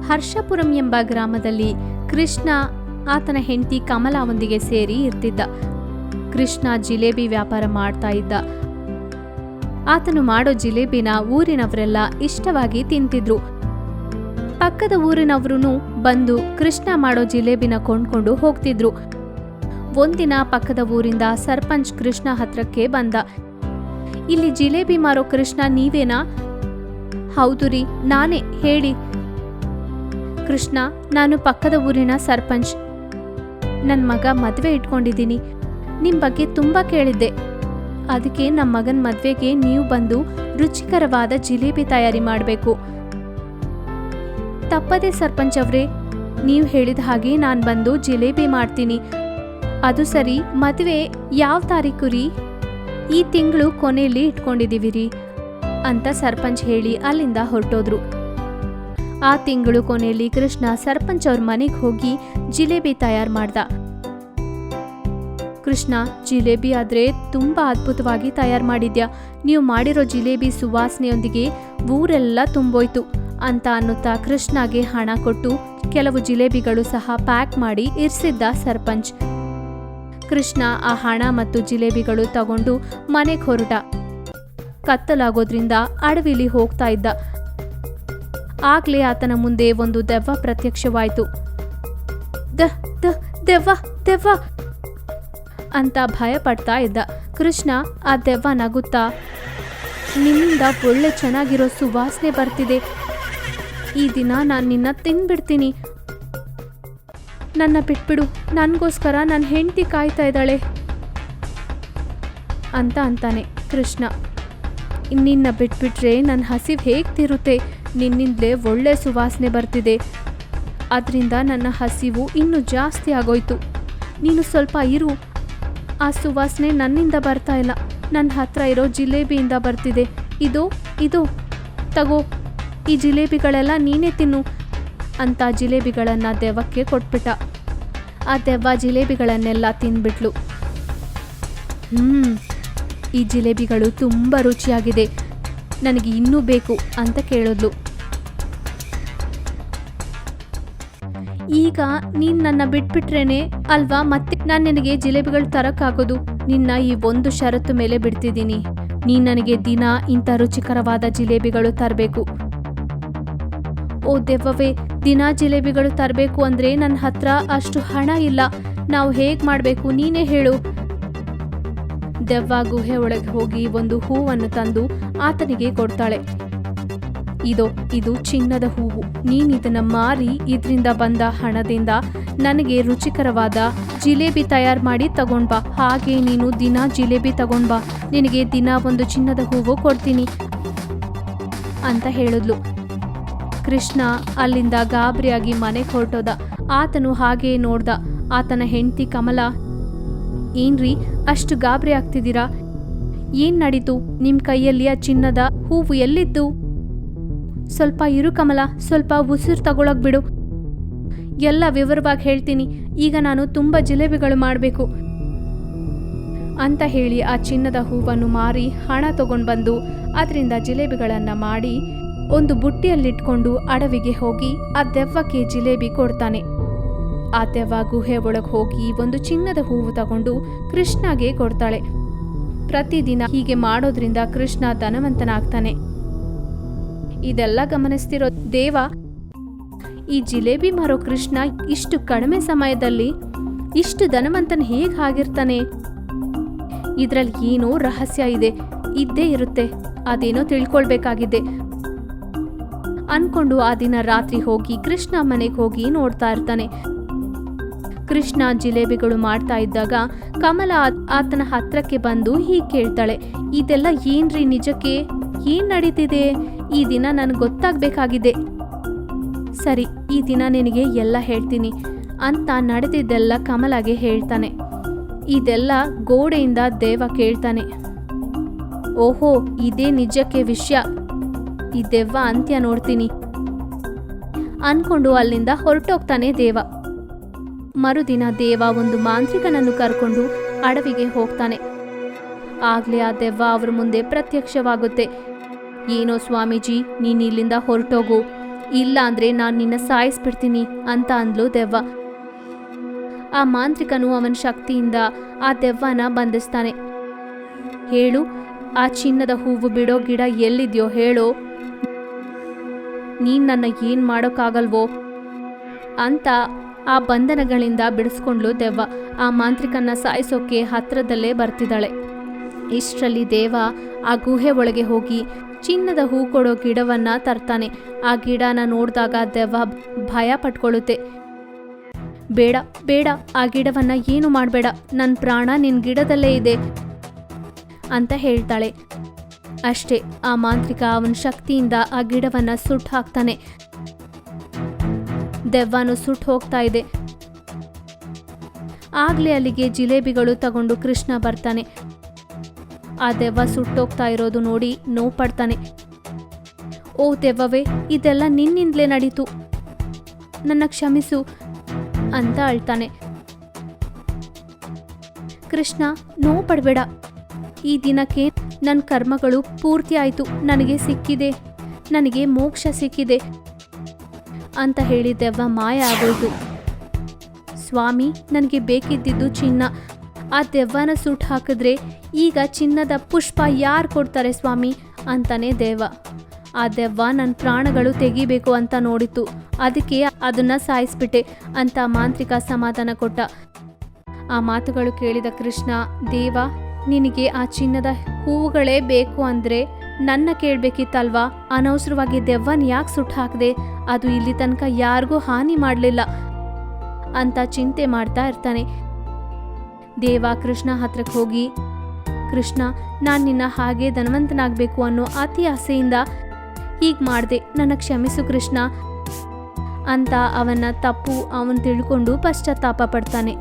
ಹರ್ಷಪುರಂ ಎಂಬ ಗ್ರಾಮದಲ್ಲಿ ಕೃಷ್ಣ ಆತನ ಹೆಂಡತಿ ಕಮಲಾವೊಂದಿಗೆ ಸೇರಿ ಇರ್ತಿದ್ದ. ಕೃಷ್ಣ ಜಿಲೇಬಿ ವ್ಯಾಪಾರ ಮಾಡ್ತಾ ಇದ್ದ. ಆತನು ಮಾಡೋ ಜಿಲೇಬಿನ ಊರಿನವರೆಲ್ಲ ಇಷ್ಟವಾಗಿ ತಿಂತಿದ್ರು. ಪಕ್ಕದ ಊರಿನವರೂ ಬಂದು ಕೃಷ್ಣ ಮಾಡೋ ಜಿಲೇಬಿನ ಕೊಂಡ್ಕೊಂಡು ಹೋಗ್ತಿದ್ರು. ಒಂದಿನ ಪಕ್ಕದ ಊರಿಂದ ಸರ್ಪಂಚ್ ಕೃಷ್ಣ ಹತ್ರಕ್ಕೆ ಬಂದ. ಇಲ್ಲಿ ಜಿಲೇಬಿ ಮಾರೋ ಕೃಷ್ಣ ನೀವೇನಾ? ಹೌದು ರೀ, ನಾನೇ, ಹೇಳಿ. ಕೃಷ್ಣ, ನಾನು ಪಕ್ಕದ ಊರಿನ ಸರ್ಪಂಚ್. ನನ್ನ ಮಗ ಮದುವೆ ಇಟ್ಕೊಂಡಿದ್ದೀನಿ. ನಿಮ್ಮ ಬಗ್ಗೆ ತುಂಬ ಕೇಳಿದ್ದೆ. ಅದಕ್ಕೆ ನಮ್ಮ ಮಗನ ಮದುವೆಗೆ ನೀವು ಬಂದು ರುಚಿಕರವಾದ ಜಿಲೇಬಿ ತಯಾರಿ ಮಾಡಬೇಕು. ತಪ್ಪದೆ ಸರ್ಪಂಚ್ ಅವರೇ, ನೀವು ಹೇಳಿದ ಹಾಗೆ ನಾನು ಬಂದು ಜಿಲೇಬಿ ಮಾಡ್ತೀನಿ. ಅದು ಸರಿ, ಮದುವೆ ಯಾವ ತಾರೀಕು ರೀ? ಈ ತಿಂಗಳು ಕೊನೆಯಲ್ಲಿ ಇಟ್ಕೊಂಡಿದ್ದೀವಿ ರೀ ಅಂತ ಸರ್ಪಂಚ್ ಹೇಳಿ ಅಲ್ಲಿಂದ ಹೊರಟೋದ್ರು. ಆ ತಿಂಗಳು ಕೊನೆಯಲ್ಲಿ ಕೃಷ್ಣ ಸರ್ಪಂಚ್ ಅವ್ರ ಮನೆಗೆ ಹೋಗಿ ಜಿಲೇಬಿ ತಯಾರು ಮಾಡ್ದ. ಕೃಷ್ಣ, ಜಿಲೇಬಿ ಆದ್ರೆ ತುಂಬಾ ಅದ್ಭುತವಾಗಿ ತಯಾರು ಮಾಡಿದ್ಯಾ. ನೀವು ಮಾಡಿರೋ ಜಿಲೇಬಿ ಸುವಾಸನೆಯೊಂದಿಗೆ ಊರೆಲ್ಲ ತುಂಬೋಯ್ತು ಅಂತ ಅನ್ನುತ್ತಾ ಕೃಷ್ಣಗೆ ಹಣ ಕೊಟ್ಟು ಕೆಲವು ಜಿಲೇಬಿಗಳು ಸಹ ಪ್ಯಾಕ್ ಮಾಡಿ ಇರಿಸಿದ್ದ ಸರ್ಪಂಚ್. ಕೃಷ್ಣ ಆ ಹಣ ಮತ್ತು ಜಿಲೇಬಿಗಳು ತಗೊಂಡು ಮನೆಗೆ ಹೊರಟ. ಕತ್ತಲಾಗೋದ್ರಿಂದ ಅಡವಿಲಿ ಹೋಗ್ತಾ ಇದ್ದ. ಆಗ್ಲೇ ಆತನ ಮುಂದೆ ಒಂದು ದೆವ್ವ ಪ್ರತ್ಯಕ್ಷವಾಯಿತು. ದೆವ್ವ ದೆವ್ವ ಅಂತ ಭಯ ಪಡ್ತಾ ಇದ್ದ. ಕೃಷ್ಣ ಆ ದೆವ್ವ ನಗುತ್ತಾ, ನಿನ್ನಿಂದ ಒಳ್ಳೆ ಚೆನ್ನಾಗಿರೋ ಸುವಾಸನೆ ಬರ್ತಿದೆ. ಈ ದಿನ ನಾನು ನಿನ್ನ ತಿನ್ಬಿಡ್ತೀನಿ. ನನ್ನ ಬಿಟ್ಬಿಡು, ನನಗೋಸ್ಕರ ನನ್ನ ಹೆಂಡತಿ ಕಾಯ್ತಾ ಇದ್ದಾಳೆ ಅಂತ ಅಂತಾನೆ ಕೃಷ್ಣ. ನಿನ್ನ ಬಿಟ್ಬಿಟ್ರೆ ನನ್ನ ಹಸಿವು ಹೇಗೆ ತಿರುತ್ತೆ? ನಿನ್ನಿಂದಲೇ ಒಳ್ಳೆ ಸುವಾಸನೆ ಬರ್ತಿದೆ. ಅದರಿಂದ ನನ್ನ ಹಸಿವು ಇನ್ನೂ ಜಾಸ್ತಿ ಆಗೋಯ್ತು. ನೀನು ಸ್ವಲ್ಪ ಇರು. ಆ ಸುವಾಸನೆ ನನ್ನಿಂದ ಬರ್ತಾ ಇಲ್ಲ, ನನ್ನ ಹತ್ರ ಇರೋ ಜಿಲೇಬಿಯಿಂದ ಬರ್ತಿದೆ. ಇದು ತಗೋ, ಈ ಜಿಲೇಬಿಗಳೆಲ್ಲ ನೀನೇ ತಿನ್ನು ಅಂತ ಜಿಲೇಬಿಗಳನ್ನು ದೆವ್ವಕ್ಕೆ ಕೊಟ್ಬಿಟ್ಟ. ಆ ದೆವ್ವ ಜಿಲೇಬಿಗಳನ್ನೆಲ್ಲ ತಿಂದ್ಬಿಟ್ಲು. ಈ ಜಿಲೇಬಿಗಳು ತುಂಬ ರುಚಿಯಾಗಿದೆ, ನನಗೆ ಇನ್ನೂ ಬೇಕು ಅಂತ ಕೇಳಿದ್ಲು. ಈಗ ನೀನು ನನ್ನ ಬಿಟ್ಬಿಟ್ರೇನೆ ಅಲ್ವಾ ಮತ್ತೆ ನಾನು ನಿನಗೆ ಜಿಲೇಬಿಗಳು ತರಕ್ಕಾಗೋದು. ನಿನ್ನ ಈ ಒಂದು ಷರತ್ತು ಮೇಲೆ ಬಿಡ್ತಿದ್ದೀನಿ. ನೀನು ನನಗೆ ದಿನ ಇಂಥ ರುಚಿಕರವಾದ ಜಿಲೇಬಿಗಳು ತರಬೇಕು. ಓ ದೆವ್ವವೇ, ದಿನ ಜಿಲೇಬಿಗಳು ತರಬೇಕು ಅಂದರೆ ನನ್ನ ಹತ್ರ ಅಷ್ಟು ಹಣ ಇಲ್ಲ. ನಾವು ಹೇಗೆ ಮಾಡಬೇಕು ನೀನೇ ಹೇಳು. ದೆವ್ವ ಗುಹೆ ಒಳಗೆ ಹೋಗಿ ಒಂದು ಹೂವನ್ನು ತಂದು ಆತನಿಗೆ ಕೊಡ್ತಾಳೆ. ಇದು ಚಿನ್ನದ ಹೂವು. ನೀನಿದನ್ನ ಮಾರಿ ಇದರಿಂದ ಬಂದ ಹಣದಿಂದ ನನಗೆ ರುಚಿಕರವಾದ ಜಿಲೇಬಿ ತಯಾರು ಮಾಡಿ ತಗೊಂಡ್ಬಾ. ಹಾಗೆ ನೀನು ದಿನ ಜಿಲೇಬಿ ತಗೊಂಡ್ಬಾ, ನಿನಗೆ ದಿನ ಒಂದು ಚಿನ್ನದ ಹೂವು ಕೊಡ್ತೀನಿ ಅಂತ ಹೇಳಿದ್ಲು. ಕೃಷ್ಣ ಅಲ್ಲಿಂದ ಗಾಬರಿಯಾಗಿ ಮನೆಗೆ ಹೊರಟೋದ. ಆತನು ಹಾಗೆ ನೋಡ್ದ. ಆತನ ಹೆಂಡತಿ ಕಮಲ, ಏನ್ರಿ ಅಷ್ಟು ಗಾಬರಿ ಆಗ್ತಿದ್ದೀರಾ? ಏನ್ ನಡೀತು? ನಿಮ್ಮ ಕೈಯಲ್ಲಿ ಆ ಚಿನ್ನದ ಹೂವು ಎಲ್ಲಿದ್ದು? ಸ್ವಲ್ಪ ಇರು ಕಮಲ, ಸ್ವಲ್ಪ ಉಸಿರು ತಗೊಳಕ್ ಬಿಡು. ಎಲ್ಲ ವಿವರವಾಗಿ ಹೇಳ್ತೀನಿ. ಈಗ ನಾನು ತುಂಬ ಜಿಲೇಬಿಗಳು ಮಾಡಬೇಕು ಅಂತ ಹೇಳಿ ಆ ಚಿನ್ನದ ಹೂವನ್ನು ಮಾರಿ ಹಣ ತಗೊಂಡು ಬಂದು ಅದರಿಂದ ಜಿಲೇಬಿಗಳನ್ನು ಮಾಡಿ ಒಂದು ಬುಟ್ಟಿಯಲ್ಲಿಟ್ಕೊಂಡು ಅಡವಿಗೆ ಹೋಗಿ ಆ ದೆವ್ವಕ್ಕೆ ಜಿಲೇಬಿ ಕೊಡ್ತಾನೆ. ಆ ದೆವ್ವ ಗುಹೆ ಒಳಗೆ ಹೋಗಿ ಒಂದು ಚಿನ್ನದ ಹೂವು ತಗೊಂಡು ಕೃಷ್ಣಗೆ ಕೊಡ್ತಾಳೆ. ಪ್ರತಿದಿನ ಹೀಗೆ ಮಾಡೋದ್ರಿಂದ ಕೃಷ್ಣ ಧನವಂತನಾಗ್ತಾನೆ. ಇದೆಲ್ಲ ಗಮನಿಸ್ತಿರೋ ದೇವ, ಈ ಜಿಲೇಬಿ ಮಾರೋ ಕೃಷ್ಣ ಇಷ್ಟು ಕಡಿಮೆ ಸಮಯದಲ್ಲಿ ಇಷ್ಟು ಧನವಂತನ ಹೇಗೆ ಆಗಿರ್ತಾನೆ? ಇದ್ರಲ್ಲಿ ಏನೋ ರಹಸ್ಯ ಇದೆ, ಇದ್ದೇ ಇರುತ್ತೆ, ಅದೇನೋ ತಿಳ್ಕೊಳ್ಬೇಕಾಗಿದೆ ಅನ್ಕೊಂಡು ಆ ದಿನ ರಾತ್ರಿ ಹೋಗಿ ಕೃಷ್ಣ ಮನೆಗೆ ಹೋಗಿ ನೋಡ್ತಾ ಇರ್ತಾನೆ. ಕೃಷ್ಣ ಜಿಲೇಬಿಗಳು ಮಾಡ್ತಾ ಇದ್ದಾಗ ಕಮಲ ಆತನ ಹತ್ರಕ್ಕೆ ಬಂದು ಹೀಗೆ ಕೇಳ್ತಾಳೆ, ಇದೆಲ್ಲ ಏನ್ರಿ ನಿಜಕ್ಕೆ? ಏನ್ ನಡೀತಿದೆ? ಈ ದಿನ ನನಗೆ ಗೊತ್ತಾಗಬೇಕಾಗಿದೆ. ಸರಿ, ಈ ದಿನ ನಿನಗೆ ಎಲ್ಲ ಹೇಳ್ತೀನಿ ಅಂತ ನಡೆದಿದ್ದೆಲ್ಲ ಕಮಲಾಗೆ ಹೇಳ್ತಾನೆ. ಇದೆಲ್ಲ ಗೋಡೆಯಿಂದ ದೇವ ಕೇಳ್ತಾನೆ. ಓಹೋ, ಇದೇ ನಿಜಕ್ಕೆ ವಿಷಯ. ಈ ದೆವ್ವ ಅಂತ್ಯ ನೋಡ್ತೀನಿ ಅನ್ಕೊಂಡು ಅಲ್ಲಿಂದ ಹೊರಟೋಗ್ತಾನೆ ದೇವ. ಮರುದಿನ ದೇವ ಒಂದು ಮಾಂತ್ರಿಕನನ್ನು ಕರ್ಕೊಂಡು ಅಡವಿಗೆ ಹೋಗ್ತಾನೆ. ಆಗ್ಲೇ ಆ ದೆವ್ವ ಅವ್ರ ಮುಂದೆ ಪ್ರತ್ಯಕ್ಷವಾಗುತ್ತೆ. ಏನೋ ಸ್ವಾಮೀಜಿ, ನೀನು ಇಲ್ಲಿಂದ ಹೊರಟೋಗು. ಇಲ್ಲ ಅಂದರೆ ನಾನು ನಿನ್ನ ಸಾಯಿಸ್ಬಿಡ್ತೀನಿ ಅಂತ ಅಂದ್ಲು ದೆವ್ವ. ಆ ಮಾಂತ್ರಿಕನು ಅವನ ಶಕ್ತಿಯಿಂದ ಆ ದೆವ್ವನ ಬಂಧಿಸ್ತಾನೆ. ಹೇಳು, ಆ ಚಿನ್ನದ ಹೂವು ಬಿಡೋ ಗಿಡ ಎಲ್ಲಿದೆಯೋ ಹೇಳೋ, ನೀನು ನನ್ನ ಏನು ಮಾಡೋಕ್ಕಾಗಲ್ವೋ ಅಂತ ಆ ಬಂಧನಗಳಿಂದ ಬಿಡಿಸ್ಕೊಂಡ್ಲು ದೆವ್ವ. ಆ ಮಾಂತ್ರಿಕನ್ನ ಸಾಯಿಸೋಕೆ ಹತ್ರದಲ್ಲೇ ಬರ್ತಿದ್ದಾಳೆ. ಇಷ್ಟರಲ್ಲಿ ದೇವ ಆ ಗುಹೆ ಒಳಗೆ ಹೋಗಿ ಚಿನ್ನದ ಹೂ ಕೊಡೋ ಗಿಡವನ್ನ ತರ್ತಾನೆ. ಆ ಗಿಡನ ನೋಡಿದಾಗ ದೆವ್ವ ಭಯ ಪಟ್ಕೊಳ್ಳುತ್ತೆ. ಬೇಡ ಬೇಡ, ಆ ಗಿಡವನ್ನ ಏನು ಮಾಡಬೇಡ, ನನ್ನ ಪ್ರಾಣ ನಿನ್ನ ಗಿಡದಲ್ಲೇ ಇದೆ ಅಂತ ಹೇಳ್ತಾಳೆ. ಅಷ್ಟೇ, ಆ ಮಾಂತ್ರಿಕ ಅವನ ಶಕ್ತಿಯಿಂದ ಆ ಗಿಡವನ್ನ ಸುಟ್ಟು ಹಾಕ್ತಾನೆ. ದೆವ್ವನು ಸುಟ್ಟು ಹೋಗ್ತಾ ಇದೆ. ಆಗ್ಲೇ ಅಲ್ಲಿಗೆ ಜಿಲೇಬಿಗಳು ತಗೊಂಡು ಕೃಷ್ಣ ಬರ್ತಾನೆ. ಆ ದೆವ್ವ ಸುಟ್ಟೋಗ್ತಾ ಇರೋದು ನೋಡಿ ನೋವು ಪಡ್ತಾನೆ. ಓ ದೆವ್ವವೇ, ಇದೆಲ್ಲ ನಿನ್ನಿಂದಲೇ ನಡೀತು, ನನ್ನ ಕ್ಷಮಿಸು ಅಂತ ಅಳ್ತಾನೆ. ಕೃಷ್ಣ, ನೋವು ಪಡಬೇಡ, ಈ ದಿನಕ್ಕೆ ನನ್ನ ಕರ್ಮಗಳು ಪೂರ್ತಿ ಆಯಿತು, ನನಗೆ ಸಿಕ್ಕಿದೆ, ನನಗೆ ಮೋಕ್ಷ ಸಿಕ್ಕಿದೆ ಅಂತ ಹೇಳಿ ದೆವ್ವ ಮಾಯ ಆಗೋಯ್ತು. ಸ್ವಾಮಿ, ನನಗೆ ಬೇಕಿದ್ದಿದ್ದು ಚಿನ್ನ, ಆ ದೆವ್ವನ ಸುಟ್ಟು ಹಾಕಿದ್ರೆ ಈಗ ಚಿನ್ನದ ಪುಷ್ಪ ಯಾರು ಕೊಡ್ತಾರೆ ಸ್ವಾಮಿ ಅಂತಾನೆ ದೇವ. ಆ ದೆವ್ವ ನನ್ನ ಪ್ರಾಣಗಳು ತೆಗಿಬೇಕು ಅಂತ ನೋಡಿತು, ಅದಕ್ಕೆ ಅದನ್ನ ಸಾಯಿಸ್ಬಿಟ್ಟೆ ಅಂತ ಮಾಂತ್ರಿಕ ಸಮಾಧಾನ ಕೊಟ್ಟ. ಆ ಮಾತುಗಳು ಕೇಳಿದ ಕೃಷ್ಣ, ದೇವ, ನಿನಗೆ ಆ ಚಿನ್ನದ ಹೂವುಗಳೇ ಬೇಕು ಅಂದರೆ ನನ್ನ ಕೇಳಬೇಕಿತ್ತಲ್ವಾ, ಅನವಸರವಾಗಿ ದೆವ್ವನ ಯಾಕೆ ಸುಟ್ಟು ಹಾಕಿದೆ, ಅದು ಇಲ್ಲಿ ತನಕ ಯಾರಿಗೂ ಹಾನಿ ಮಾಡಲಿಲ್ಲ ಅಂತ ಚಿಂತೆ ಮಾಡ್ತಾ ಇರ್ತಾನೆ. ದೇವ ಕೃಷ್ಣ ಹತ್ರಕ್ಕೆ ಹೋಗಿ, ಕೃಷ್ಣ, ನಾನು ನಿನ್ನ ಹಾಗೆ ಧನವಂತನಾಗಬೇಕು ಅನ್ನೋ ಅತಿ ಆಸೆಯಿಂದ ಹೀಗೆ ಮಾಡಿದೆ, ನನ್ನ ಕ್ಷಮಿಸು ಕೃಷ್ಣ ಅಂತ ಅವನ ತಪ್ಪು ಅವನು ತಿಳ್ಕೊಂಡು ಪಶ್ಚಾತ್ತಾಪ ಪಡ್ತಾನೆ.